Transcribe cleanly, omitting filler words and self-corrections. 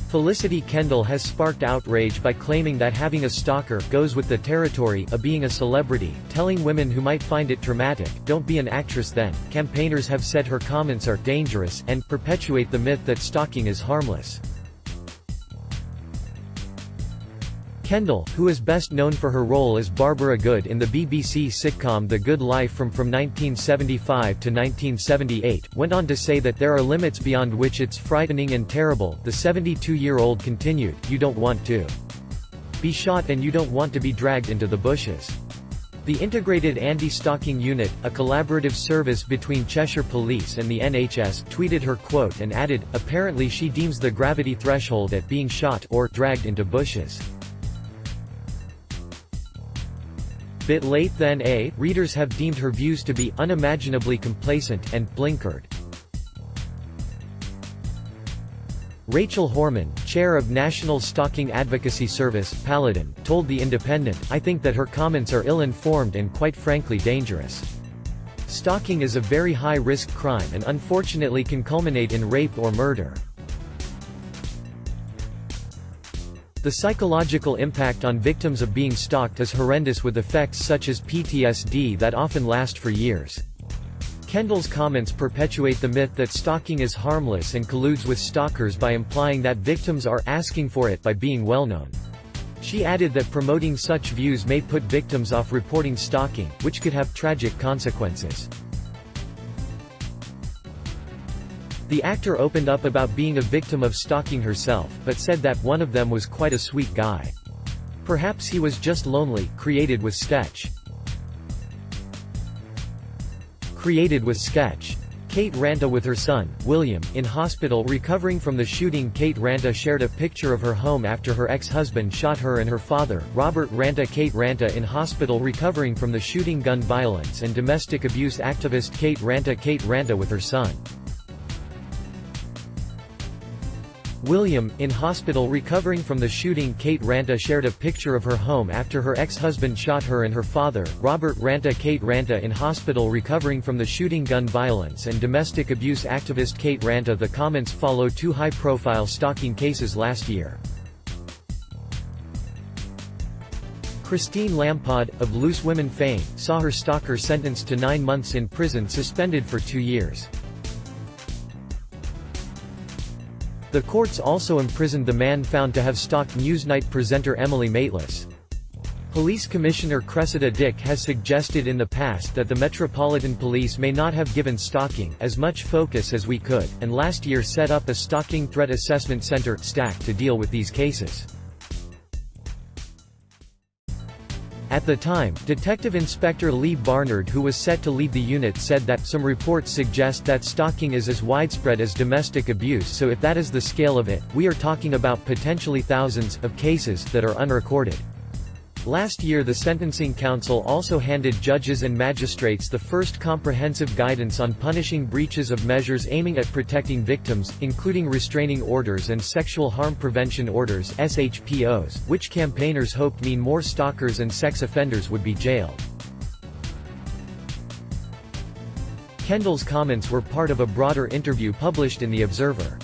Felicity Kendal has sparked outrage by claiming that having a stalker goes with the territory of being a celebrity, telling women who might find it traumatic, "Don't be an actress then." Campaigners have said her comments are dangerous and perpetuate the myth that stalking is harmless. Kendal, who is best known for her role as Barbara Good in the BBC sitcom The Good Life from 1975 to 1978, went on to say that there are limits beyond which it's frightening and terrible. The 72-year-old continued, "You don't want to be shot and you don't want to be dragged into the bushes." The Integrated Anti-Stalking Unit, a collaborative service between Cheshire Police and the NHS, tweeted her quote and added, "Apparently she deems the gravity threshold at being shot or dragged into bushes. Bit late then, readers have deemed her views to be unimaginably complacent and blinkered." Rachel Horman, chair of National Stalking Advocacy Service, Paladin, told The Independent, "I think that her comments are ill-informed and quite frankly dangerous. Stalking is a very high-risk crime and unfortunately can culminate in rape or murder. The psychological impact on victims of being stalked is horrendous, with effects such as PTSD that often last for years." Kendal's comments perpetuate the myth that stalking is harmless and colludes with stalkers by implying that victims are asking for it by being well-known. She added that promoting such views may put victims off reporting stalking, which could have tragic consequences. The actor opened up about being a victim of stalking herself, but said that one of them was quite a sweet guy. "Perhaps he was just lonely." Created with sketch. Kate Ranta with her son, William, in hospital recovering from the shooting. Kate Ranta shared a picture of her home after her ex-husband shot her and her father, Robert Ranta. Kate Ranta in hospital recovering from the shooting. Gun violence and domestic abuse activist Kate Ranta with her son, William, in hospital recovering from the shooting. Kate Ranta shared a picture of her home after her ex-husband shot her and her father, Robert Ranta. Kate Ranta in hospital recovering from the shooting. Gun violence and domestic abuse activist Kate Ranta. The comments follow two high-profile stalking cases last year. Christine Lampard, of Loose Women fame, saw her stalker sentenced to 9 months in prison, suspended for 2 years. The courts also imprisoned the man found to have stalked Newsnight presenter Emily Maitlis. Police Commissioner Cressida Dick has suggested in the past that the Metropolitan Police may not have given stalking as much focus as we could, and last year set up a Stalking Threat Assessment Center (STAC) to deal with these cases. At the time, Detective Inspector Lee Barnard, who was set to lead the unit, said that some reports suggest that stalking is as widespread as domestic abuse, so if that is the scale of it, we are talking about potentially thousands of cases that are unrecorded. Last year, the Sentencing Council also handed judges and magistrates the first comprehensive guidance on punishing breaches of measures aiming at protecting victims, including restraining orders and sexual harm prevention orders (SHPOs), which campaigners hoped mean more stalkers and sex offenders would be jailed. Kendal's comments were part of a broader interview published in The Observer.